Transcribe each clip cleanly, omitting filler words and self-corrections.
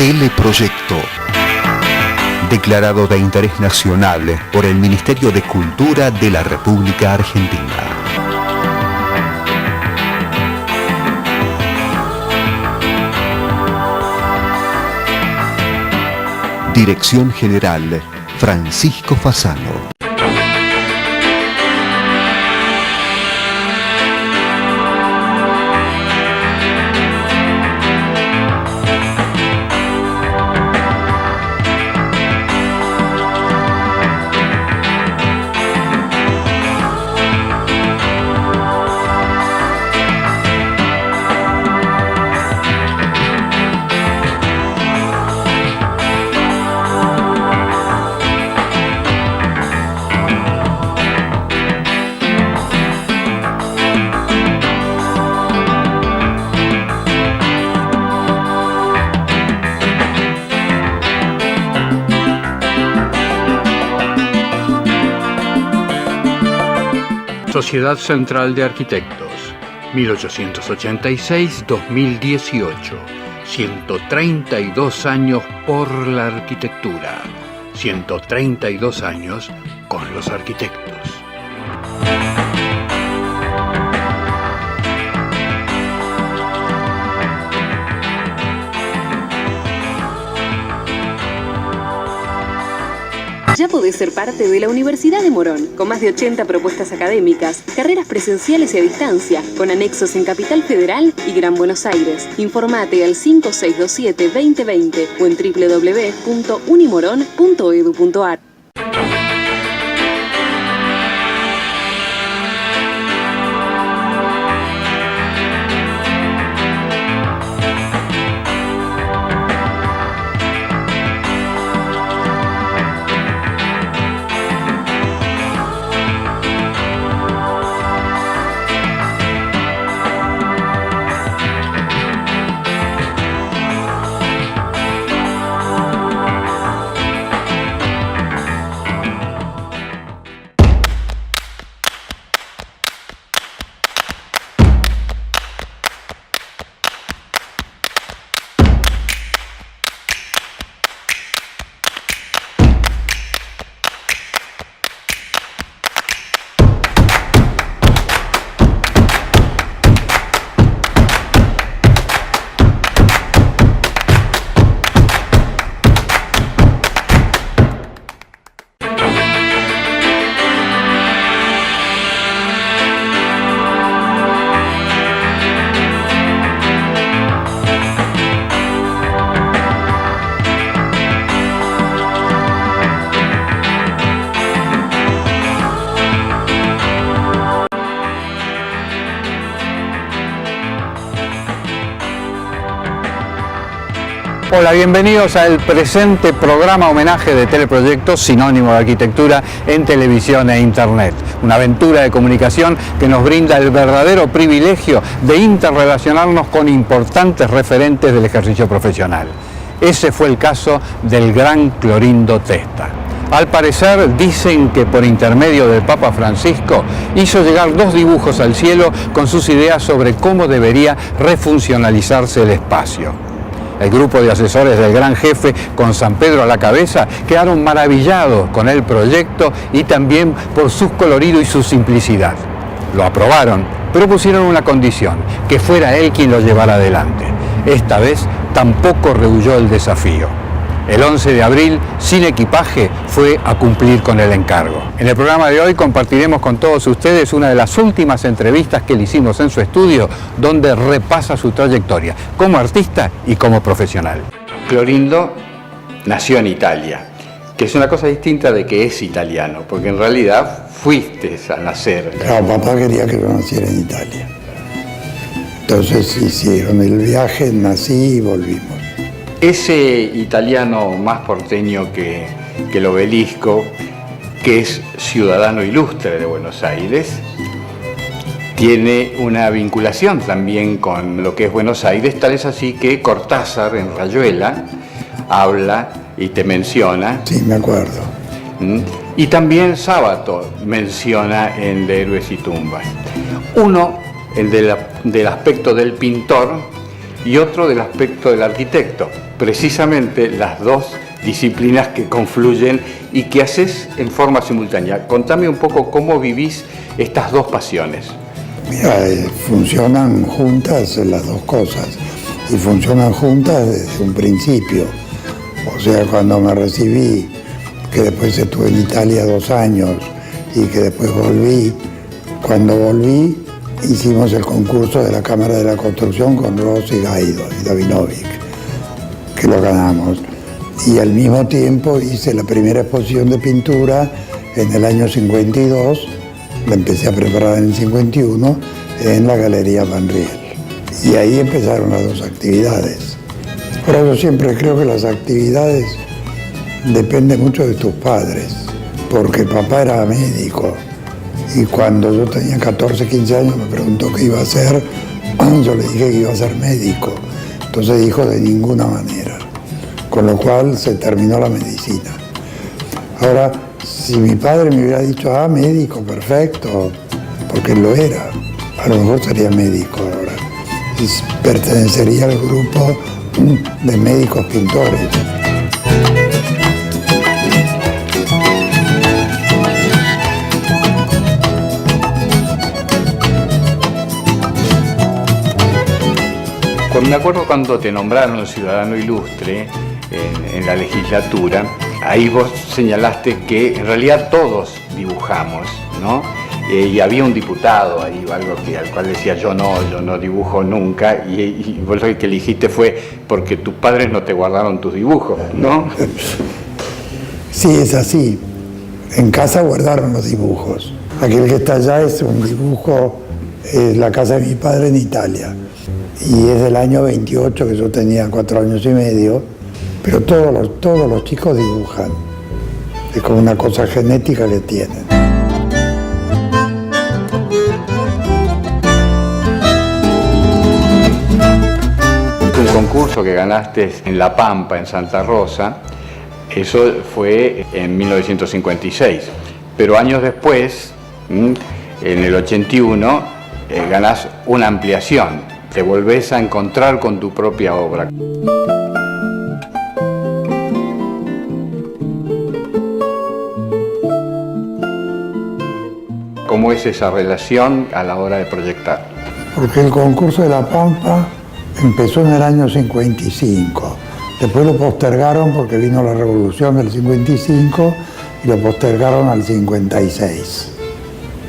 Teleproyecto. Declarado de interés nacional por el Ministerio de Cultura de la República Argentina. Dirección General, Francisco Fasano. Sociedad Central de Arquitectos, 1886-2018, 132 años por la arquitectura, 132 años con los arquitectos. Ya podés ser parte de la Universidad de Morón, con más de 80 propuestas académicas, carreras presenciales y a distancia, con anexos en Capital Federal y Gran Buenos Aires. Informate al 5627-2020 o en www.unimoron.edu.ar. Hola, bienvenidos al presente programa homenaje de Teleproyecto, sinónimo de arquitectura en televisión e internet. Una aventura de comunicación que nos brinda el verdadero privilegio de interrelacionarnos con importantes referentes del ejercicio profesional. Ese fue el caso del gran Clorindo Testa. Al parecer dicen que por intermedio del Papa Francisco hizo llegar 2 dibujos al cielo con sus ideas sobre cómo debería refuncionalizarse el espacio. El grupo de asesores del gran jefe, con San Pedro a la cabeza, quedaron maravillados con el proyecto y también por su colorido y su simplicidad. Lo aprobaron, pero pusieron una condición, que fuera él quien lo llevara adelante. Esta vez tampoco rehuyó el desafío. El 11 de abril, sin equipaje, fue a cumplir con el encargo. En el programa de hoy compartiremos con todos ustedes una de las últimas entrevistas que le hicimos en su estudio, donde repasa su trayectoria como artista y como profesional. Clorindo nació en Italia, que es una cosa distinta de que es italiano, porque en realidad fuiste a nacer. Claro, papá quería que yo naciera en Italia. Entonces hicieron el viaje, nací y volvimos. Ese italiano más porteño que el obelisco, que es ciudadano ilustre de Buenos Aires, tiene una vinculación también con lo que es Buenos Aires, tal es así que Cortázar en Rayuela habla y te menciona. Sí, me acuerdo. Y también Sábato menciona en De Héroes y Tumbas. Uno, el del aspecto del pintor, y otro del aspecto del arquitecto. Precisamente las dos disciplinas que confluyen y que haces en forma simultánea. Contame un poco cómo vivís estas dos pasiones. Mira, funcionan juntas las dos cosas y funcionan juntas desde un principio. O sea, cuando me recibí, que después estuve en Italia 2 años y que después volví, cuando volví hicimos el concurso de la Cámara de la Construcción con Rossi, Gaido y Davinovic, que lo ganamos. Y al mismo tiempo hice la primera exposición de pintura en el año 52, la empecé a preparar en el 51, en la Galería Van Riel. Y ahí empezaron las dos actividades. Por eso siempre creo que las actividades dependen mucho de tus padres, porque papá era médico y cuando yo tenía 14, 15 años me preguntó qué iba a hacer, yo le dije que iba a ser médico. Entonces dijo de ninguna manera, con lo cual se terminó la medicina. Ahora, si mi padre me hubiera dicho, médico, perfecto, porque él lo era, a lo mejor sería médico ahora. Y pertenecería al grupo de médicos pintores. Me acuerdo cuando te nombraron ciudadano ilustre en la legislatura, ahí vos señalaste que en realidad todos dibujamos, ¿no? Y había un diputado ahí, algo al cual decía yo no dibujo nunca, y vos lo que elegiste fue porque tus padres no te guardaron tus dibujos, ¿no? Sí, es así. En casa guardaron los dibujos. Aquel que está allá es un dibujo, es la casa de mi padre en Italia. Y es del año 28, que yo tenía 4 años y medio, pero todos los chicos dibujan. Es como una cosa genética que tienen. Un concurso que ganaste en La Pampa, en Santa Rosa, eso fue en 1956. Pero años después, en el 81, ganás una ampliación. Te volvés a encontrar con tu propia obra. ¿Cómo es esa relación a la hora de proyectar? Porque el concurso de La Pampa empezó en el año 55. Después lo postergaron porque vino la revolución del 55 y lo postergaron al 56,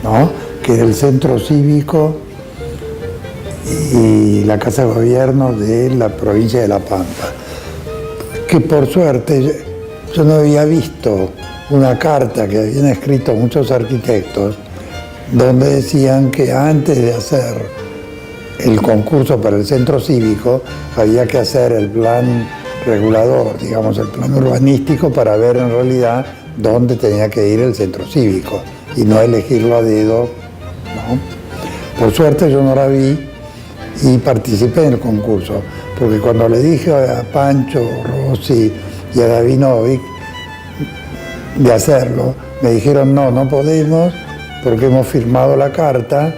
¿no? Que era el centro cívico y la Casa de Gobierno de la provincia de La Pampa. Que por suerte yo no había visto una carta que habían escrito muchos arquitectos donde decían que antes de hacer el concurso para el centro cívico había que hacer el plan regulador, digamos el plan urbanístico, para ver en realidad dónde tenía que ir el centro cívico y no elegirlo a dedo, ¿no? Por suerte yo no la vi y participé en el concurso, porque cuando le dije a Pancho, Rossi y a Davinovic de hacerlo, me dijeron no podemos porque hemos firmado la carta.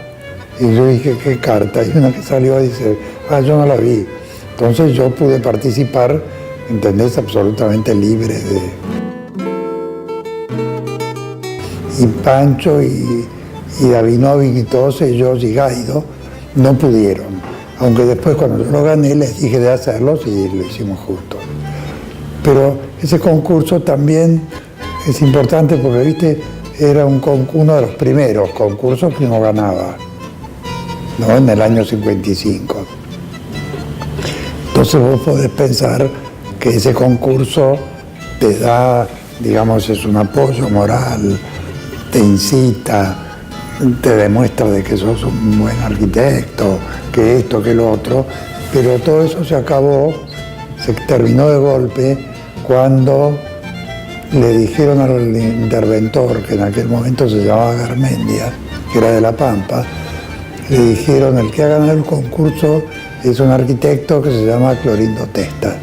Y yo dije, ¿qué carta? Y una que salió y dice, yo no la vi. Entonces yo pude participar, ¿entendés? Absolutamente libre de... Y Pancho y Davinovic y todos ellos y Gaido no pudieron. Aunque después cuando yo lo gané les dije de hacerlos y lo hicimos juntos. Pero ese concurso también es importante porque, viste, era uno de los primeros concursos que uno ganaba, ¿no? En el año 55. Entonces vos podés pensar que ese concurso te da, digamos, es un apoyo moral, te incita, te demuestra de que sos un buen arquitecto, que esto, que lo otro, pero todo eso se acabó, se terminó de golpe cuando le dijeron al interventor, que en aquel momento se llamaba Garmendia, que era de La Pampa, le dijeron, el que ha ganado el concurso es un arquitecto que se llama Clorindo Testa.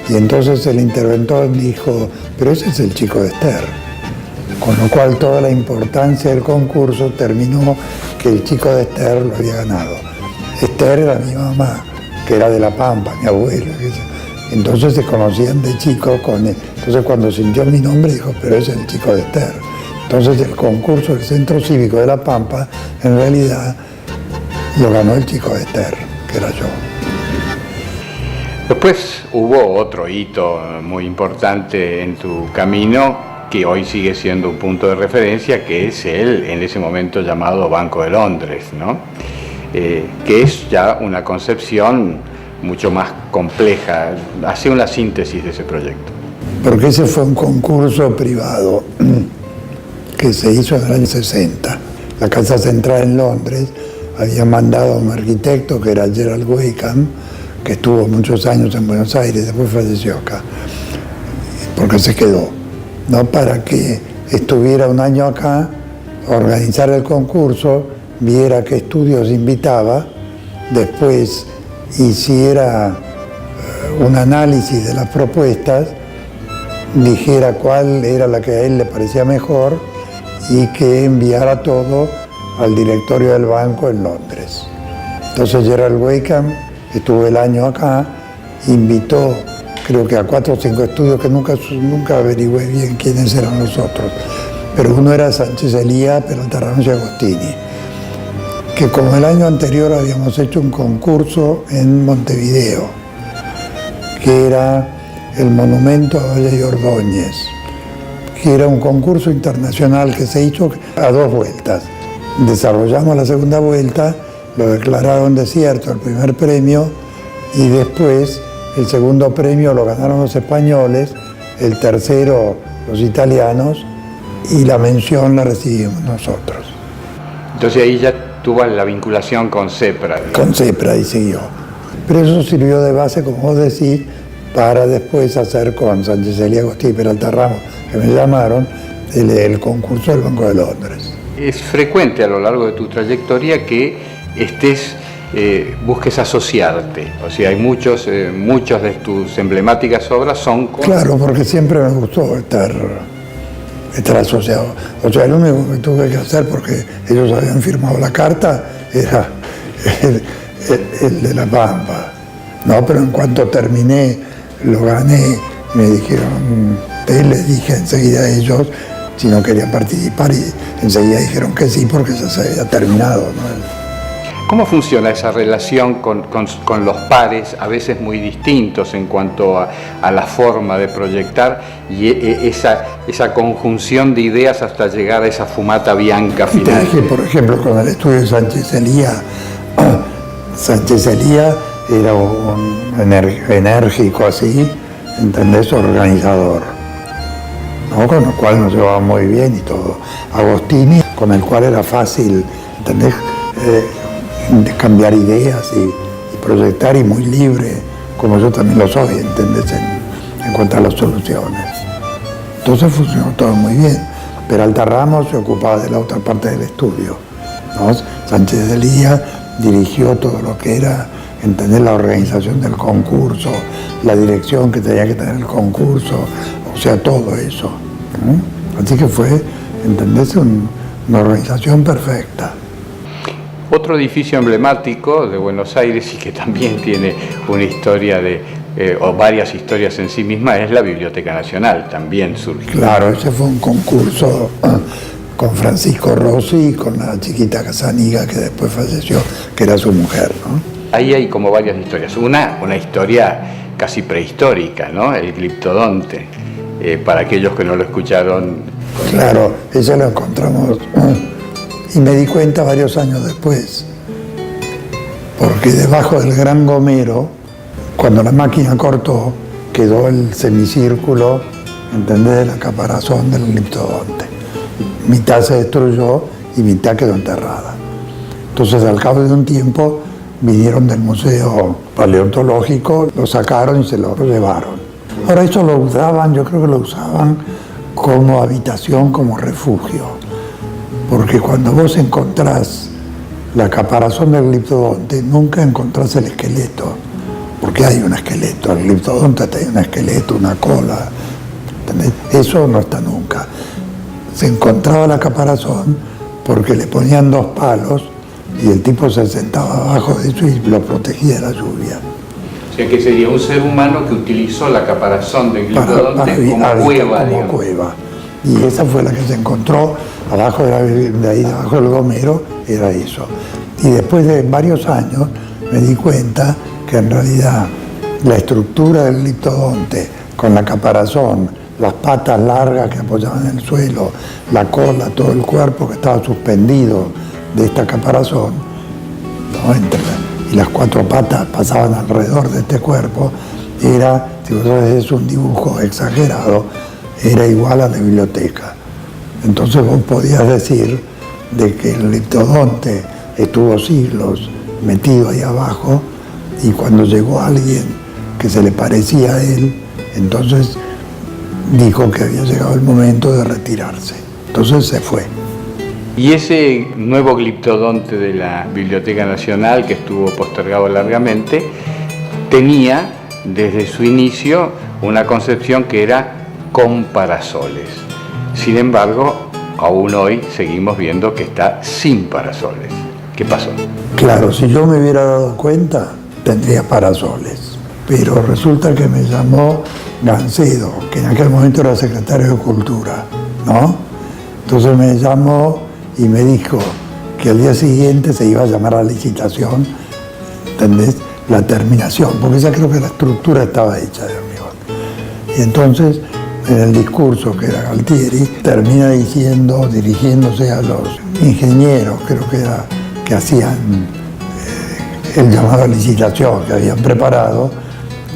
Y entonces el interventor dijo, pero ese es el chico de Ester. Con lo cual toda la importancia del concurso terminó que el chico de Ester lo había ganado. Ester era mi mamá, que era de La Pampa, mi abuelo. Entonces se conocían de chicos. Entonces cuando sintió mi nombre dijo, pero ese es el chico de Esther. Entonces el concurso del Centro Cívico de La Pampa, en realidad, lo ganó el chico de Esther, que era yo. Después hubo otro hito muy importante en tu camino, que hoy sigue siendo un punto de referencia, que es el, en ese momento llamado Banco de Londres, ¿no? Que es ya una concepción mucho más compleja. Hace una síntesis de ese proyecto. Porque ese fue un concurso privado que se hizo en el año 60. La Casa Central en Londres había mandado a un arquitecto que era Gerald Wakeham, que estuvo muchos años en Buenos Aires, después falleció acá, porque se quedó, ¿no? Para que estuviera un año acá, organizara el concurso, viera qué estudios invitaba, después hiciera un análisis de las propuestas, dijera cuál era la que a él le parecía mejor y que enviara todo al directorio del banco en Londres. Entonces Gerald Wakeham estuvo el año acá, invitó creo que a 4 o 5 estudios que nunca averigüé bien quiénes eran los otros, pero uno era Sánchez Elía, Peralta Ramos y Agostini, que como el año anterior habíamos hecho un concurso en Montevideo, que era el monumento a Valle y Ordóñez, que era un concurso internacional que se hizo a 2 vueltas. Desarrollamos la segunda vuelta, lo declararon desierto, el primer premio, y después el segundo premio lo ganaron los españoles, el tercero los italianos, y la mención la recibimos nosotros. Entonces ahí ya tuvo la vinculación con CEPRA. Con CEPRA y siguió. Pero eso sirvió de base, como vos decís, para después hacer con Sánchez Elía, Agostini y Peralta Ramos, que me llamaron, el concurso del Banco de Londres. Es frecuente a lo largo de tu trayectoria que busques asociarte, o sea, hay muchos de tus emblemáticas obras son con... Claro, porque siempre me gustó estar asociado. O sea, lo único que tuve que hacer, porque ellos habían firmado la carta, era el de La Pampa, ¿no? Pero en cuanto terminé, lo gané, me dijeron, les dije enseguida a ellos si no querían participar y enseguida dijeron que sí porque ya se había terminado, ¿no? ¿Cómo funciona esa relación con los pares, a veces muy distintos en cuanto a la forma de proyectar y esa conjunción de ideas hasta llegar a esa fumata bianca final? Te dije, por ejemplo, con el estudio de Sánchez Elía, Sánchez Elía era un enérgico así, ¿entendés? Organizador, ¿no? Con el cual nos llevaba muy bien y todo. Agostini, con el cual era fácil, ¿entendés? De cambiar ideas y proyectar, y muy libre, como yo también lo soy, ¿entendés? En cuanto a las soluciones. Entonces funcionó todo muy bien. Peralta Ramos se ocupaba de la otra parte del estudio, ¿no? Sánchez Elía dirigió todo lo que era, ¿entendés? La organización del concurso, la dirección que tenía que tener el concurso, o sea, todo eso, ¿no? Así que fue, ¿entendés? Una organización perfecta. Otro edificio emblemático de Buenos Aires y que también tiene una historia o varias historias en sí misma es la Biblioteca Nacional, también surgió. Claro, ese fue un concurso con Francisco Rossi y con la chiquita Casaniga que después falleció, que era su mujer, ¿no? Ahí hay como varias historias. Una historia casi prehistórica, ¿no? El gliptodonte, para aquellos que no lo escucharon. Claro, ese lo encontramos... Y me di cuenta varios años después, porque debajo del Gran Gomero, cuando la máquina cortó, quedó el semicírculo, ¿entendés?, de la caparazón del gliptodonte. Mitad se destruyó y mitad quedó enterrada. Entonces, al cabo de un tiempo, vinieron del Museo Paleontológico, lo sacaron y se lo llevaron. Ahora, eso lo usaban, yo creo que lo usaban como habitación, como refugio. Porque cuando vos encontrás la caparazón del gliptodonte, nunca encontrás el esqueleto, porque hay un esqueleto, el gliptodonte tiene un esqueleto, una cola, ¿entendés? Eso no está nunca. Se encontraba la caparazón porque le ponían 2 palos y el tipo se sentaba abajo de eso y lo protegía de la lluvia. sea que sería un ser humano que utilizó la caparazón del gliptodonte como cueva, como cueva. Y esa fue la que se encontró abajo de ahí, abajo del gomero, era eso. Y después de varios años me di cuenta que en realidad la estructura del gliptodonte, con la caparazón, las patas largas que apoyaban en el suelo, la cola, todo el cuerpo que estaba suspendido de esta caparazón, ¿no? Y las cuatro patas pasaban alrededor de este cuerpo, era, si vos haces un dibujo exagerado, era igual a la biblioteca. Entonces vos podías decir de que el gliptodonte estuvo siglos metido ahí abajo, y cuando llegó alguien que se le parecía a él, entonces dijo que había llegado el momento de retirarse. Entonces se fue. Y ese nuevo gliptodonte de la Biblioteca Nacional, que estuvo postergado largamente, tenía desde su inicio una concepción que era con parasoles. Sin embargo, aún hoy seguimos viendo que está sin parasoles. ¿Qué pasó? Claro, si yo me hubiera dado cuenta, tendría parasoles. Pero resulta que me llamó Gancedo, que en aquel momento era secretario de Cultura, ¿no? Entonces me llamó y me dijo que al día siguiente se iba a llamar a licitación, ¿entendés? La terminación, porque ya creo que la estructura estaba hecha de hormigón. Y entonces, en el discurso que era Galtieri, termina diciendo, dirigiéndose a los ingenieros, creo que era, que hacían el llamado a licitación que habían preparado,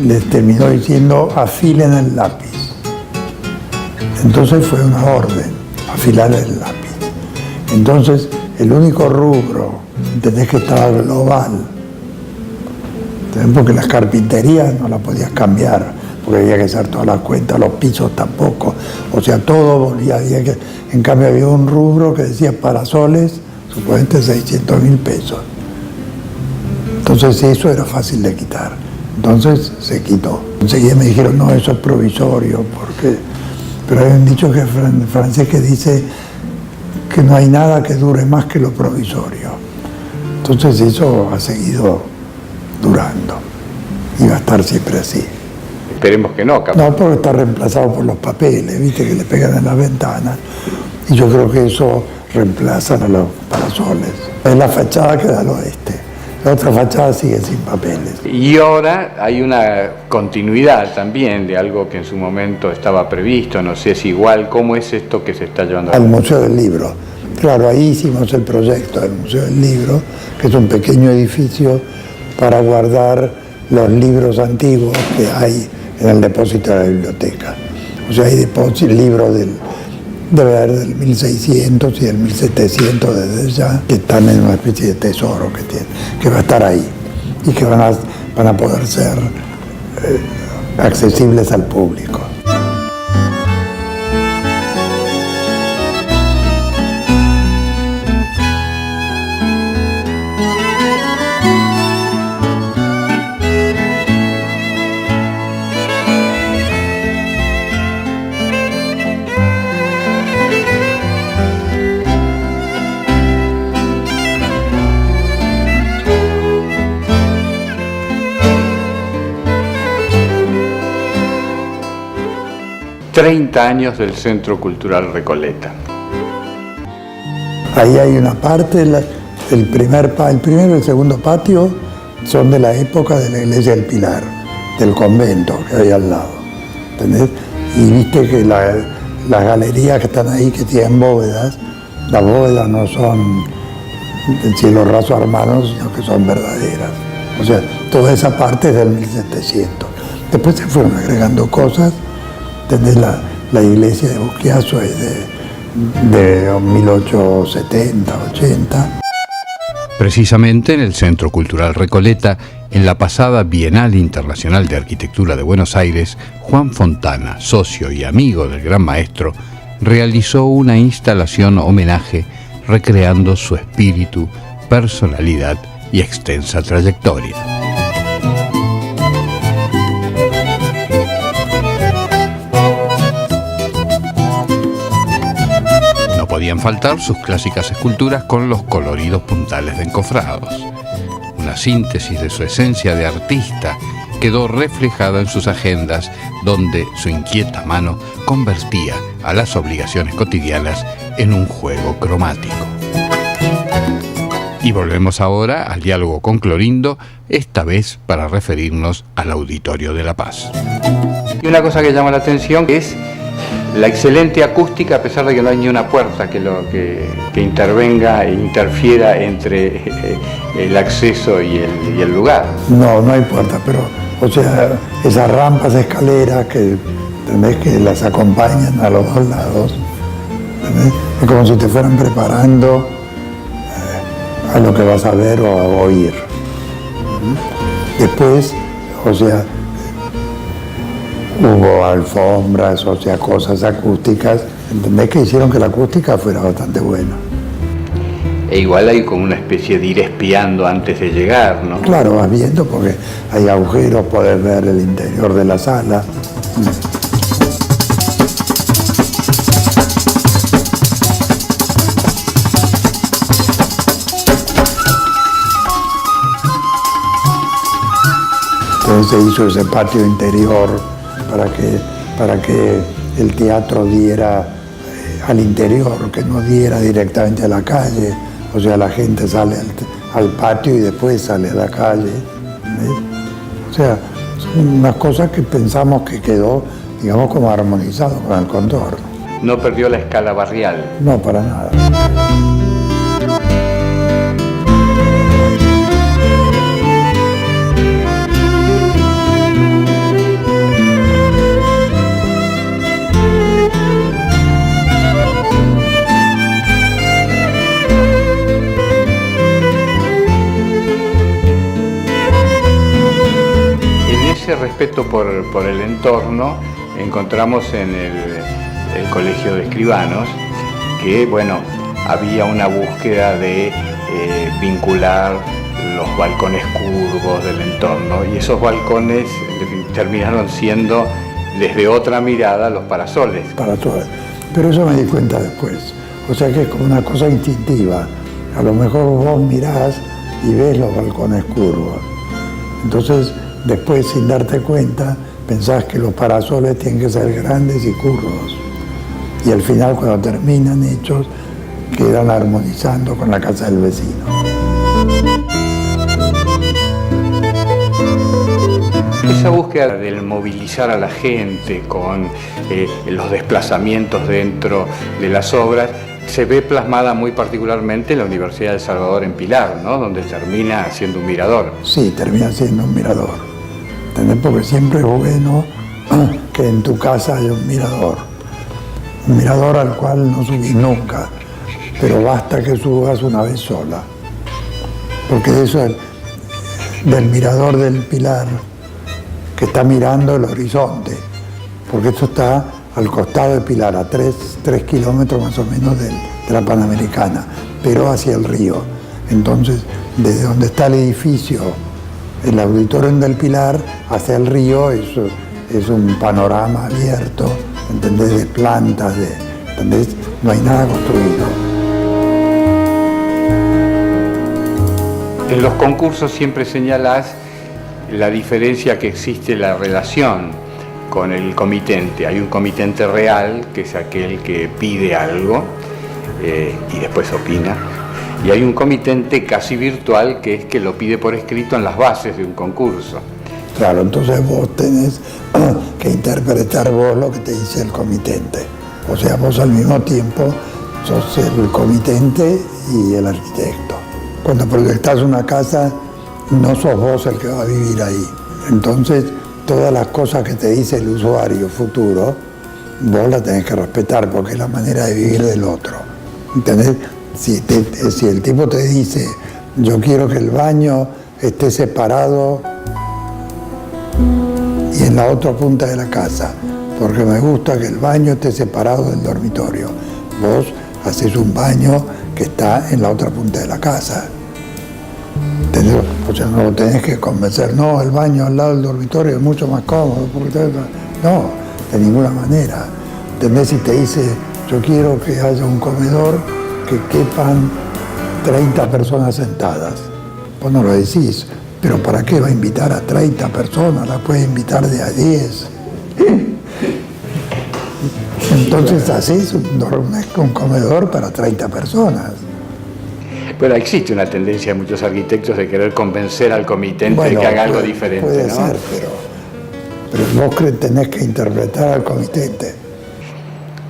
les terminó diciendo: afilen el lápiz. Entonces fue una orden, afilar el lápiz. Entonces el único rubro, entendés, que estaba global, porque las carpinterías no las podías cambiar, porque había que hacer todas las cuentas, los pisos tampoco, o sea, todo volvía, había que, en cambio había un rubro que decía parasoles, supuestamente 600.000 pesos. Entonces eso era fácil de quitar. Entonces se quitó. Enseguida me dijeron: no, eso es provisorio, porque... Pero hay un dicho que francés que dice que no hay nada que dure más que lo provisorio. Entonces eso ha seguido durando y va a estar siempre así. Esperemos que no, capaz. No, porque está reemplazado por los papeles, viste, que le pegan en las ventanas. Y yo creo que eso reemplazan a los parasoles. Es la fachada que da al oeste. La otra fachada sigue sin papeles. Y ahora hay una continuidad también de algo que en su momento estaba previsto, no sé si igual. ¿Cómo es esto que se está llevando a cabo? Al Museo del Libro. Claro, ahí hicimos el proyecto del Museo del Libro, que es un pequeño edificio para guardar los libros antiguos que hay en el depósito de la biblioteca. O sea, hay depósitos, libros debe haber del 1600 y del 1700 desde ya, que están en una especie de tesoro que va a estar ahí y que van a poder ser accesibles al público. ...30 años del Centro Cultural Recoleta. Ahí hay una parte, el primero y el segundo patio son de la época de la Iglesia del Pilar, del convento que hay al lado, ¿entendés? Y viste que las galerías que están ahí, que tienen bóvedas, las bóvedas no son de cielo raso armados, sino que son verdaderas. O sea, toda esa parte es del 1700. Después se fueron agregando cosas. ¿Entendés? La iglesia de Busquiazo es de 1870, 80. Precisamente en el Centro Cultural Recoleta, en la pasada Bienal Internacional de Arquitectura de Buenos Aires, Juan Fontana, socio y amigo del gran maestro, realizó una instalación homenaje recreando su espíritu, personalidad y extensa trayectoria. Podían faltar sus clásicas esculturas con los coloridos puntales de encofrados, una síntesis de su esencia de artista quedó reflejada en sus agendas, donde su inquieta mano convertía a las obligaciones cotidianas en un juego cromático. Y volvemos ahora al diálogo con Clorindo, esta vez para referirnos al Auditorio de La Paz. Y una cosa que llama la atención es la excelente acústica, a pesar de que no hay ni una puerta que intervenga e interfiera entre el acceso y el lugar. No hay puerta, pero, o sea, esas rampas, escaleras que las acompañan a los dos lados, ¿entendés? Es como si te fueran preparando a lo que vas a ver o a oír. Después, o sea, hubo alfombras, o sea, cosas acústicas, ¿entendés? Que hicieron que la acústica fuera bastante buena. E igual hay como una especie de ir espiando antes de llegar, ¿no? Claro, vas viendo porque hay agujeros, podés ver el interior de la sala. Entonces se hizo ese patio interior para que el teatro diera al interior, que no diera directamente a la calle. O sea, la gente sale al patio y después sale a la calle. ¿Ves? O sea, son unas cosas que pensamos que quedó, digamos, como armonizado con el contorno. No perdió la escala barrial. No, para nada. Ese respeto por el entorno encontramos en el Colegio de Escribanos, que bueno, había una búsqueda de vincular los balcones curvos del entorno, y esos balcones terminaron siendo desde otra mirada los parasoles. Parasoles. Pero eso me di cuenta después. O sea que es como una cosa instintiva. A lo mejor vos mirás y ves los balcones curvos. Entonces, después, sin darte cuenta, pensás que los parasoles tienen que ser grandes y curvos. Y al final, cuando terminan hechos, quedan armonizando con la casa del vecino. Esa búsqueda del movilizar a la gente con los desplazamientos dentro de las obras se ve plasmada muy particularmente en la Universidad de El Salvador en Pilar, ¿no? Donde termina siendo un mirador. Sí, termina siendo un mirador. ¿Entendés? Porque siempre es bueno que en tu casa haya un mirador al cual no subís nunca, pero basta que subas una vez sola, porque eso es del mirador del Pilar, que está mirando el horizonte, porque esto está al costado de Pilar, a 3 kilómetros más o menos de la Panamericana, pero hacia el río. Entonces, desde donde está el edificio, el auditorio del Pilar, hacia el río, eso es un panorama abierto, ¿entendés? De plantas, ¿entendés? No hay nada construido. En los concursos siempre señalás la diferencia que existe en la relación con el comitente. Hay un comitente real, que es aquel que pide algo y después opina. Y hay un comitente casi virtual, que es que lo pide por escrito en las bases de un concurso. Claro, entonces vos tenés que interpretar vos lo que te dice el comitente. O sea, vos al mismo tiempo sos el comitente y el arquitecto. Cuando proyectás una casa, no sos vos el que va a vivir ahí. Entonces, todas las cosas que te dice el usuario futuro, vos las tenés que respetar, porque es la manera de vivir del otro. ¿Entendés? Si el tipo te dice, yo quiero que el baño esté separado y en la otra punta de la casa, porque me gusta que el baño esté separado del dormitorio. Vos haces un baño que está en la otra punta de la casa. ¿Entendés? O sea, no lo tenés que convencer, no, el baño al lado del dormitorio es mucho más cómodo, porque no, de ninguna manera. ¿Entendés? Si te dice, yo quiero que haya un comedor que quepan 30 personas sentadas. Vos no lo decís, Pero ¿para qué va a invitar a 30 personas? La puede invitar de a 10. Entonces haces un comedor para 30 personas. Pero existe una tendencia de muchos arquitectos de querer convencer al comitente de que haga algo diferente, puede ¿no? ser, pero vos tenés que interpretar al comitente.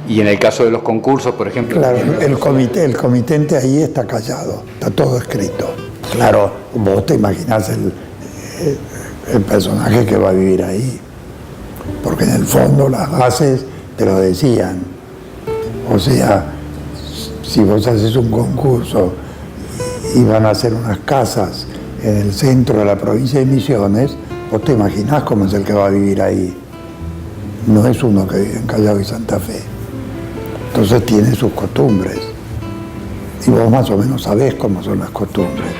Y en el caso de los concursos, por ejemplo... Claro, el comitente ahí está callado, está todo escrito. Claro, vos te imaginás el personaje que va a vivir ahí, porque en el fondo las bases te lo decían. O sea, si vos haces un concurso y van a hacer unas casas en el centro de la provincia de Misiones, vos te imaginás cómo es el que va a vivir ahí. No es uno que vive en Callao y Santa Fe. Entonces tiene sus costumbres. Y vos más o menos sabés cómo son las costumbres.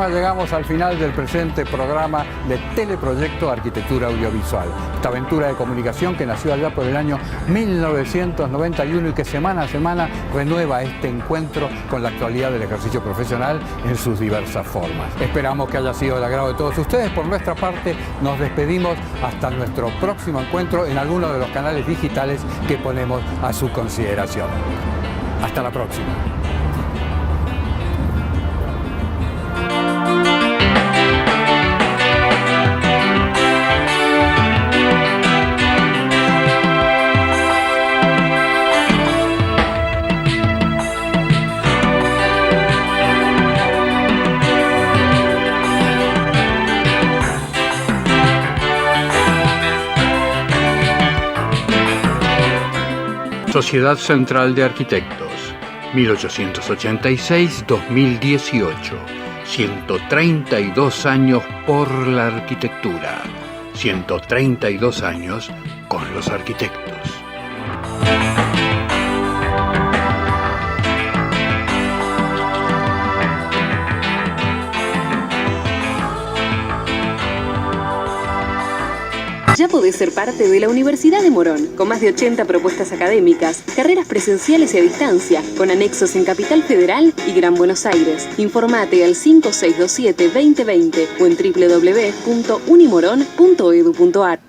Llegamos al final del presente programa de Teleproyecto Arquitectura Audiovisual. Esta aventura de comunicación que nació allá por el año 1991 y que semana a semana renueva este encuentro con la actualidad del ejercicio profesional en sus diversas formas. Esperamos que haya sido del agrado de todos ustedes. Por nuestra parte, nos despedimos hasta nuestro próximo encuentro en alguno de los canales digitales que ponemos a su consideración. Hasta la próxima. Sociedad Central de Arquitectos, 1886-2018, 132 años por la arquitectura, 132 años con los arquitectos. Ya podés ser parte de la Universidad de Morón, con más de 80 propuestas académicas, carreras presenciales y a distancia, con anexos en Capital Federal y Gran Buenos Aires. Informate al 5627-2020 o en www.unimoron.edu.ar.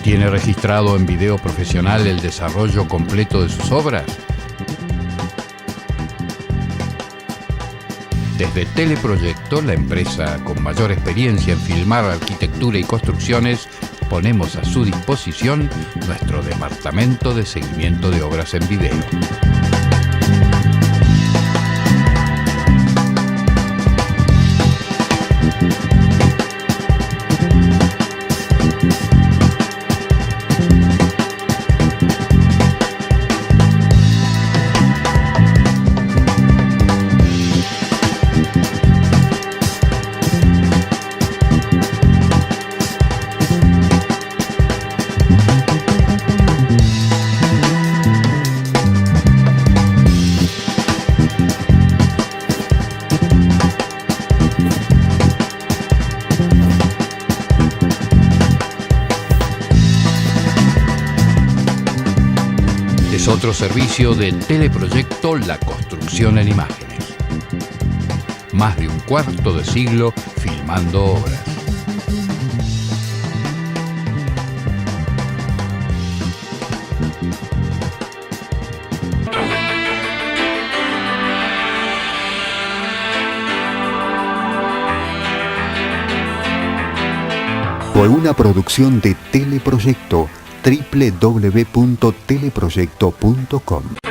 ¿Tiene registrado en video profesional el desarrollo completo de sus obras? Desde Teleproyecto, la empresa con mayor experiencia en filmar arquitectura y construcciones, ponemos a su disposición nuestro departamento de seguimiento de obras en video. Es otro servicio de Teleproyecto, la construcción en imágenes. Más de un cuarto de siglo filmando obras. Fue una producción de Teleproyecto, www.teleproyecto.com.